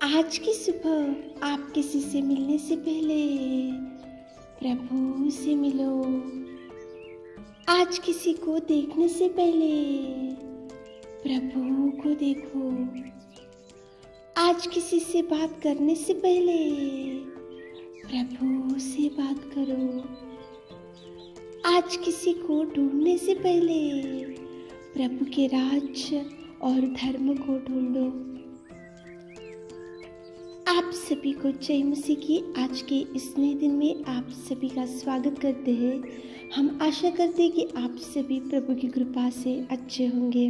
आज की सुबह आप किसी से मिलने से पहले प्रभु से मिलो। आज किसी को देखने से पहले प्रभु को देखो। आज किसी से बात करने से पहले प्रभु से बात करो। आज किसी को ढूंढने से पहले प्रभु के राज्य और धर्म को ढूंढो। आप सभी को जय मसीह की आज के इस नए दिन में आप सभी का स्वागत करते हैं। हम आशा करते हैं कि आप सभी प्रभु की कृपा से अच्छे होंगे।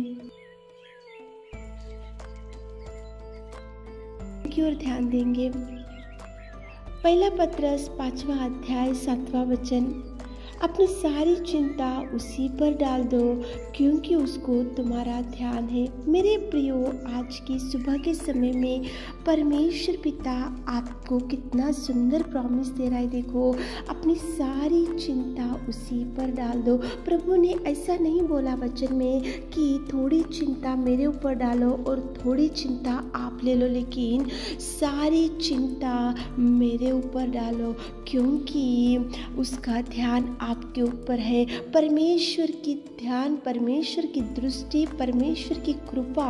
की ओर ध्यान देंगे। पहला पत्रस 5वां अध्याय 7वां वचन। अपनी सारी चिंता उसी पर डाल दो क्योंकि उसको तुम्हारा ध्यान है। मेरे प्रियो, आज की सुबह के समय में परमेश्वर पिता आपको कितना सुंदर प्रॉमिस दे रहा है। देखो, अपनी सारी चिंता उसी पर डाल दो। प्रभु ने ऐसा नहीं बोला वचन में कि थोड़ी चिंता मेरे ऊपर डालो और थोड़ी चिंता आप ले लो, लेकिन सारी चिंता मेरे ऊपर डालो क्योंकि उसका ध्यान आपके ऊपर है। परमेश्वर की ध्यान, परमेश्वर की दृष्टि, परमेश्वर की कृपा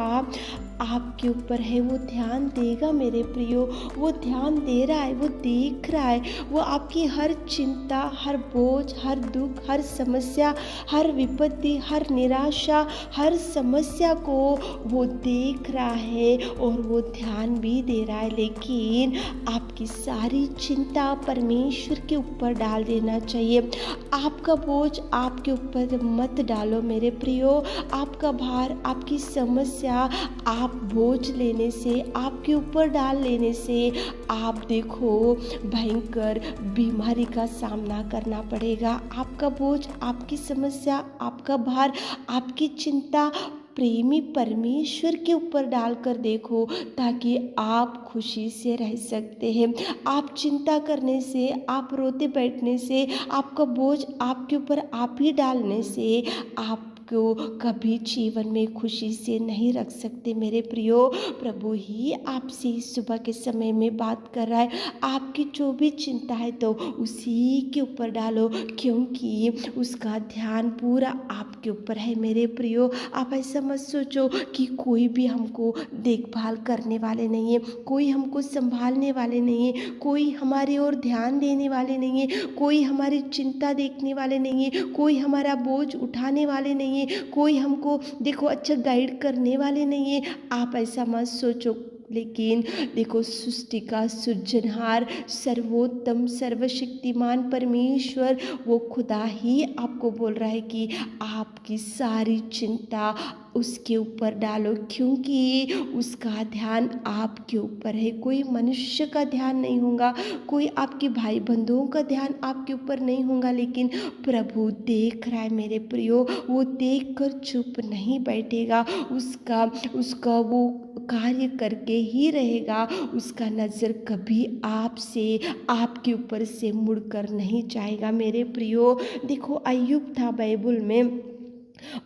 आपके ऊपर है। वो ध्यान देगा मेरे प्रियो, वो ध्यान दे रहा है, वो देख रहा है। वो आपकी हर चिंता, हर बोझ, हर दुख, हर समस्या, हर विपत्ति, हर निराशा, हर समस्या को वो देख रहा है और वो ध्यान भी दे रहा है। लेकिन आपकी सारी चिंता परमेश्वर के ऊपर डाल देना चाहिए। आपका बोझ आपके ऊपर मत डालो मेरे प्रियो। आपका भार, आपकी समस्या आप बोझ लेने से, आपके ऊपर डाल लेने से आप देखो भयंकर बीमारी का सामना करना पड़ेगा। आपका बोझ, आपकी समस्या, आपका भार, आपकी चिंता प्रेमी परमेश्वर के ऊपर डालकर देखो, ताकि आप खुशी से रह सकते हैं। आप चिंता करने से, आप रोते बैठने से, आपका बोझ आपके ऊपर आप ही डालने से आप को कभी जीवन में खुशी से नहीं रख सकते मेरे प्रियो। प्रभु ही आपसे सुबह के समय में बात कर रहा है। आपकी जो भी चिंता है तो उसी के ऊपर डालो क्योंकि उसका ध्यान पूरा आपके ऊपर है मेरे प्रियो। आप ऐसा मत सोचो कि कोई भी हमको देखभाल करने वाले नहीं है, कोई हमको संभालने वाले नहीं है, कोई हमारी ओर ध्यान देने वाले नहीं है, कोई हमारी चिंता देखने वाले नहीं है, कोई हमारा बोझ उठाने वाले नहीं है, कोई हमको देखो अच्छा गाइड करने वाले नहीं है। आप ऐसा मत सोचो। लेकिन देखो, सृष्टि का सृजनहार, सर्वोत्तम, सर्वशक्तिमान परमेश्वर, वो खुदा ही आपको बोल रहा है कि आपकी सारी चिंता उसके ऊपर डालो क्योंकि उसका ध्यान आपके ऊपर है। कोई मनुष्य का ध्यान नहीं होगा, कोई आपके भाई बंधुओं का ध्यान आपके ऊपर नहीं होगा, लेकिन प्रभु देख रहा है मेरे प्रियो। वो देख कर चुप नहीं बैठेगा, उसका वो कार्य करके ही रहेगा। उसका नज़र कभी आपसे, आपके ऊपर से मुड़कर नहीं जाएगा मेरे प्रियो। देखो, अय्यूब था बाइबल में,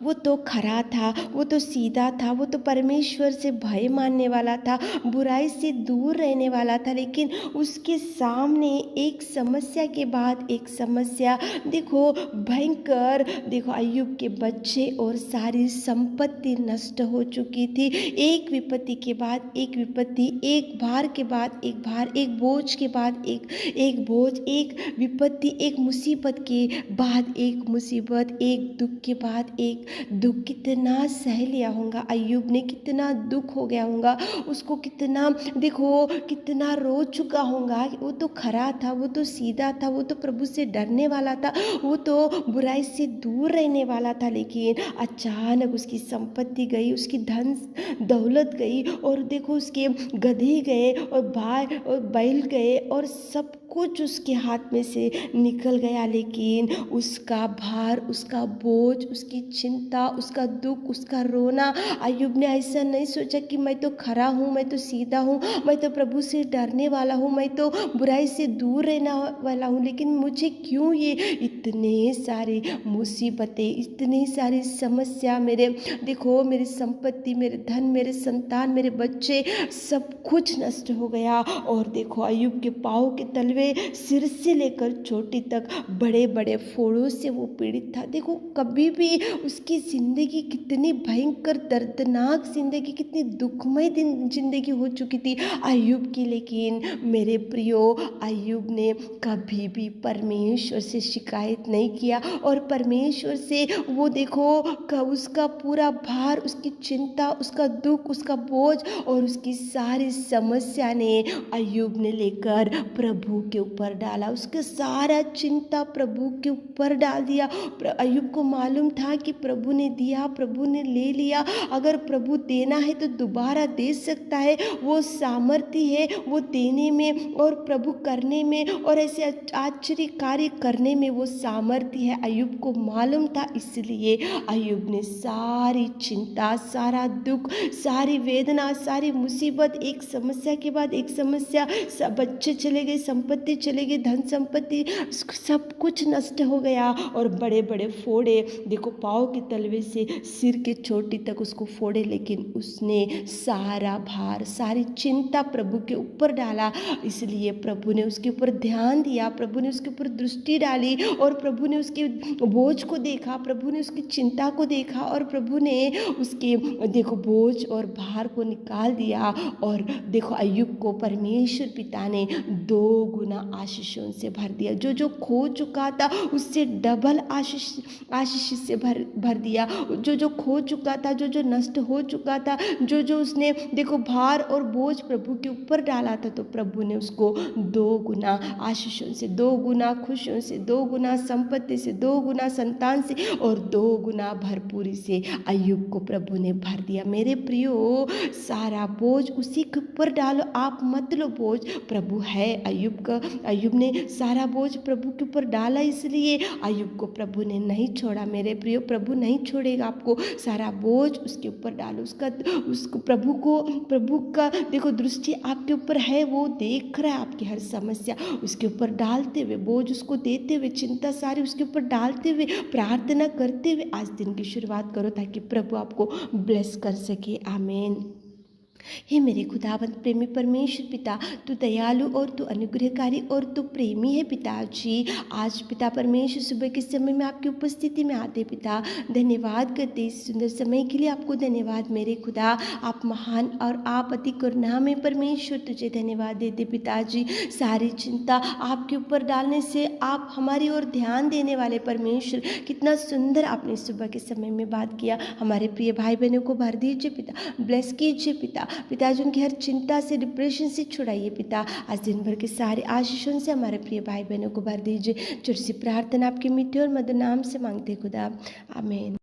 वो तो खरा था, वो तो सीधा था, वो तो परमेश्वर से भय मानने वाला था, बुराई से दूर रहने वाला था, लेकिन उसके सामने एक समस्या के बाद एक समस्या, देखो भयंकर। देखो, अय्यूब के बच्चे और सारी संपत्ति नष्ट हो चुकी थी। एक विपत्ति के बाद एक विपत्ति, एक भार के बाद एक भार, एक बोझ के बाद एक बोझ, एक विपत्ति, एक मुसीबत के बाद एक मुसीबत, एक दुख के बाद एक दुख। कितना सह लिया होगा अय्यूब ने, कितना दुख हो गया होगा उसको, कितना देखो कितना रो चुका होगा। वो तो खरा था, वो तो सीधा था, वो तो प्रभु से डरने वाला था, वो तो बुराई से दूर रहने वाला था, लेकिन अचानक उसकी संपत्ति गई, उसकी धन दौलत गई, और देखो उसके गधे गए और भाई और बैल गए और सब कुछ उसके हाथ में से निकल गया, लेकिन उसका भार, उसका बोझ, उसकी चिंता, उसका दुख, उसका रोना। अय्यूब ने ऐसा नहीं सोचा कि मैं तो खरा हूँ, मैं तो सीधा हूँ, मैं तो प्रभु से डरने वाला हूँ, मैं तो बुराई से दूर रहने वाला हूँ, लेकिन मुझे क्यों ये इतने सारी मुसीबतें, इतनी सारी समस्या, मेरे देखो मेरी संपत्ति, मेरे धन, मेरे संतान, मेरे बच्चे, सब कुछ नष्ट हो गया। और देखो अय्यूब के पाँव के तलवे सिर से लेकर चोटी तक बड़े बड़े फोड़ों से वो पीड़ित था। देखो कभी भी उसकी ज़िंदगी कितनी भयंकर दर्दनाक ज़िंदगी, कितनी दुखमय दिन ज़िंदगी हो चुकी थी अय्यूब की, लेकिन मेरे प्रियो अय्यूब ने कभी भी परमेश्वर से शिकायत नहीं किया। और परमेश्वर से वो देखो उसका पूरा भार, उसकी चिंता, उसका दुख, उसका बोझ और उसकी सारी समस्या ने अय्यूब ने लेकर प्रभु के ऊपर डाला। उसका सारा चिंता प्रभु के ऊपर डाल दिया। अय्यूब को मालूम था कि प्रभु ने दिया, प्रभु ने ले लिया, अगर प्रभु देना है तो दोबारा दे सकता है, वो सामर्थ्य है वो देने में और प्रभु करने में और ऐसे आश्चर्य कार्य करने में वो सामर्थ्य है, अय्यूब को मालूम था। इसलिए अय्यूब ने सारी चिंता, सारा दुख, सारी वेदना, सारी मुसीबत, एक समस्या के बाद एक समस्या, सब बच्चे चले गए, संपत्ति चले गई, धन संपत्ति, सब कुछ नष्ट हो गया और बड़े बड़े फोड़े, देखो पाँव के तलवे से सिर के चोटी तक उसको फोड़े, लेकिन उसने सारा भार, सारी चिंता प्रभु के ऊपर डाला। इसलिए प्रभु ने उसके ऊपर ध्यान दिया, प्रभु ने उसके ऊपर दृष्टि डाली और प्रभु ने उसके बोझ को देखा, प्रभु ने उसकी चिंता को देखा और प्रभु ने उसके देखो बोझ और भार को निकाल दिया। और देखो अय्यूब को परमेश्वर पिता ने 2 गुना आशीषों से भर दिया। जो जो खो चुका था उससे डबल आशीष से भर दिया। जो जो खो चुका था, जो जो नष्ट हो चुका था, जो जो उसने देखो भार और बोझ प्रभु के ऊपर डाला था, तो प्रभु ने उसको 2 गुना आशीषों से, 2 गुना खुशियों से, 2 गुना संपत्ति से, 2 गुना संतान से और 2 गुना भरपूरी से अय्यूब को प्रभु ने भर दिया। मेरे प्रियो, सारा बोझ उसी के ऊपर डालो, आप मत लो बोझ, प्रभु है। अय्यूब ने सारा बोझ प्रभु के ऊपर डाला, इसलिए अय्यूब को प्रभु ने नहीं छोड़ा। मेरे प्रियो, प्रभु नहीं छोड़ेगा आपको। सारा बोझ उसके ऊपर डालो, उसको प्रभु का देखो दृष्टि आपके ऊपर है, वो देख रहा है आपकी हर समस्या, उसके ऊपर डालते हुए, बोझ उसको देते हुए, चिंता सारी उसके ऊपर डालते हुए, प्रार्थना करते हुए आज दिन की शुरुआत करो, ताकि प्रभु आपको ब्लेस कर सके। आमीन। हे मेरे खुदावंत प्रेमी परमेश्वर पिता, तू दयालु और तू अनुग्रहकारी और तू प्रेमी है पिताजी। आज पिता परमेश्वर सुबह के समय में आपकी उपस्थिति में आते पिता, धन्यवाद करते इस सुंदर समय के लिए आपको धन्यवाद मेरे खुदा। आप महान और आप अति करुणामय परमेश्वर, तुझे धन्यवाद देते पिताजी। सारी चिंता आपके ऊपर डालने से आप हमारी ओर ध्यान देने वाले परमेश्वर, कितना सुंदर आपने सुबह के समय में बात किया। हमारे प्रिय भाई बहनों को भर दीजिए पिता, ब्लेस कीजिए पिताजी, उनकी हर चिंता से, डिप्रेशन से छुड़ाइए पिता। आज दिन भर के सारे आशीषों से हमारे प्रिय भाई बहनों को भर दीजिए। छोटी सी प्रार्थना आपके मीठे और मधुर नाम से मांगते खुदा, आमीन।